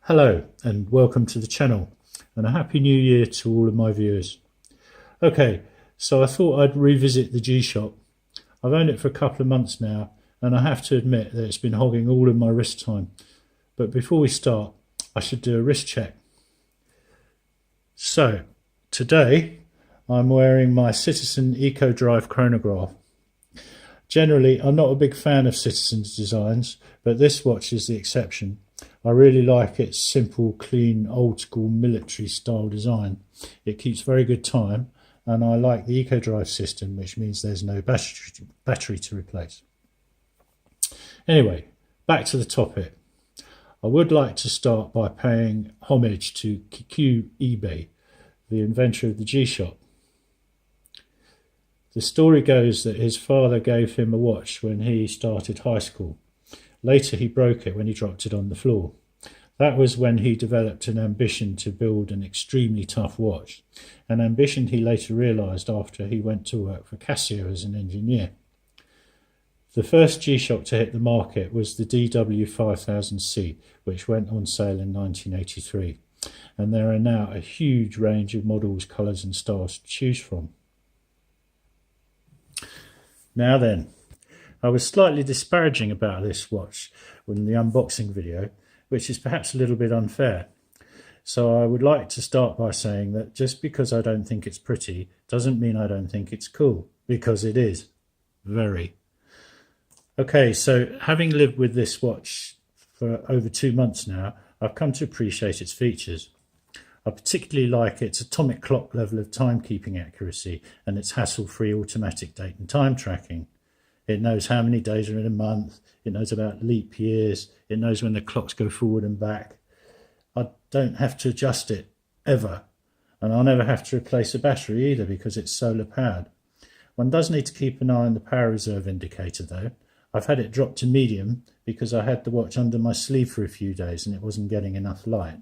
Hello and welcome to the channel, and a happy new year to all of my viewers. Okay, so I thought I'd revisit the G-Shock. I've owned it for a couple of months now, and I have to admit that it's been hogging all of my wrist time. But before we start, I should do a wrist check. So today I'm wearing my Citizen Eco Drive chronograph. Generally, I'm not a big fan of Citizen's designs, but this watch is the exception. I really like its simple, clean, old school military style design. It keeps very good time, and I like the Eco Drive system, which means there's no battery to replace. Anyway, back to the topic. I would like to start by paying homage to QEB, the inventor of the G-Shock. The story goes that his father gave him a watch when he started high school. Later he broke it when he dropped it on the floor. That was when he developed an ambition to build an extremely tough watch, an ambition he later realised after he went to work for Casio as an engineer. The first G-Shock to hit the market was the DW-5000C, which went on sale in 1983, and there are now a huge range of models, colours and styles to choose from. Now then, I was slightly disparaging about this watch in the unboxing video, which is perhaps a little bit unfair. So I would like to start by saying that just because I don't think it's pretty doesn't mean I don't think it's cool, because it is. Very. Okay, so having lived with this watch for over 2 months now, I've come to appreciate its features. I particularly like its atomic clock level of timekeeping accuracy and its hassle-free automatic date and time tracking. It knows how many days are in a month, it knows about leap years, it knows when the clocks go forward and back. I don't have to adjust it, ever. And I'll never have to replace a battery either because it's solar powered. One does need to keep an eye on the power reserve indicator though. I've had it dropped to medium because I had the watch under my sleeve for a few days and it wasn't getting enough light.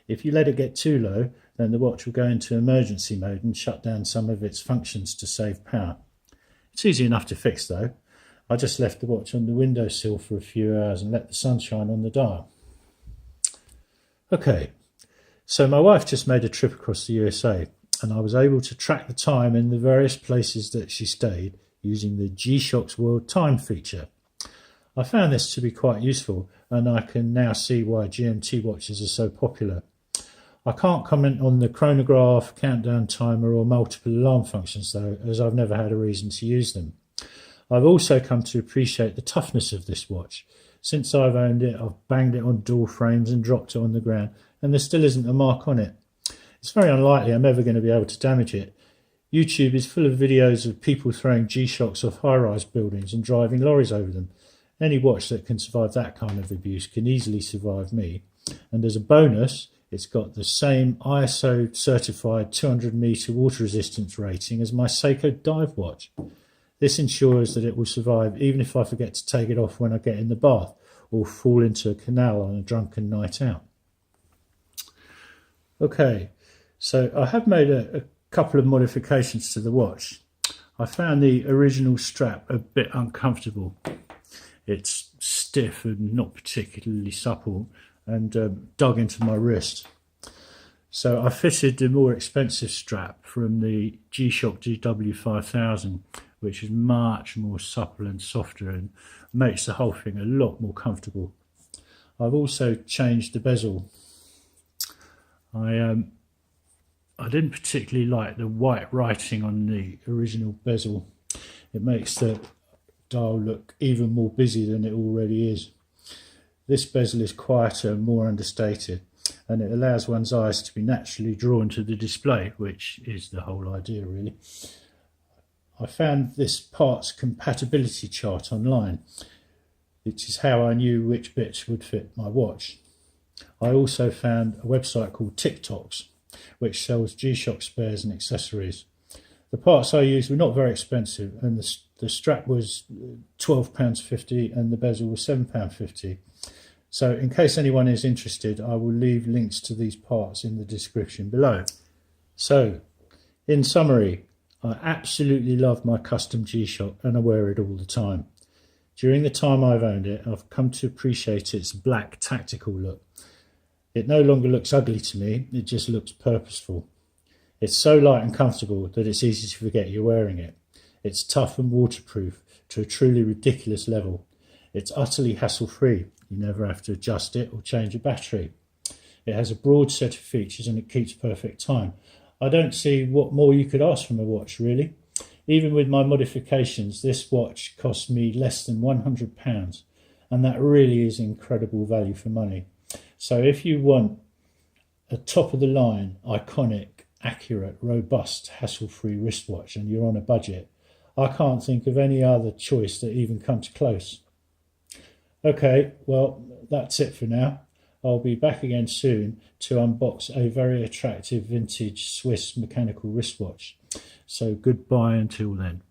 If you let it get too low, then the watch will go into emergency mode and shut down some of its functions to save power. It's easy enough to fix though. I just left the watch on the windowsill for a few hours and let the sun shine on the dial. Okay, so my wife just made a trip across the USA and I was able to track the time in the various places that she stayed using the G-Shock's World Time feature. I found this to be quite useful and I can now see why GMT watches are so popular. I can't comment on the chronograph, countdown timer or multiple alarm functions though, as I've never had a reason to use them. I've also come to appreciate the toughness of this watch. Since I've owned it, I've banged it on door frames and dropped it on the ground, and there still isn't a mark on it. It's very unlikely I'm ever going to be able to damage it. YouTube is full of videos of people throwing G-Shocks off high-rise buildings and driving lorries over them. Any watch that can survive that kind of abuse can easily survive me. And as a bonus, it's got the same ISO certified 200 metre water resistance rating as my Seiko dive watch. This ensures that it will survive even if I forget to take it off when I get in the bath or fall into a canal on a drunken night out. Okay, so I have made a couple of modifications to the watch. I found the original strap a bit uncomfortable. It's stiff and not particularly supple and dug into my wrist. So I fitted the more expensive strap from the G-Shock GW-5000, which is much more supple and softer and makes the whole thing a lot more comfortable. I've also changed the bezel. I didn't particularly like the white writing on the original bezel. It makes the dial look even more busy than it already is. This bezel is quieter and more understated, and it allows one's eyes to be naturally drawn to the display, which is the whole idea really. I found this parts compatibility chart online, which is how I knew which bits would fit my watch. I also found a website called TikToks, which sells G-Shock spares and accessories. The parts I used were not very expensive, and the strap was £12.50 and the bezel was £7.50. So in case anyone is interested, I will leave links to these parts in the description below. So, in summary, I absolutely love my custom G-Shock and I wear it all the time. During the time I've owned it, I've come to appreciate its black tactical look. It no longer looks ugly to me, it just looks purposeful. It's so light and comfortable that it's easy to forget you're wearing it. It's tough and waterproof to a truly ridiculous level. It's utterly hassle-free. You never have to adjust it or change a battery. It has a broad set of features and it keeps perfect time. I don't see what more you could ask from a watch, really. Even with my modifications, this watch cost me less than £100, and that really is incredible value for money. So if you want a top-of-the-line, iconic, accurate, robust, hassle-free wristwatch and you're on a budget, I can't think of any other choice that even comes close. Okay, well, that's it for now. I'll be back again soon to unbox a very attractive vintage Swiss mechanical wristwatch. So goodbye until then.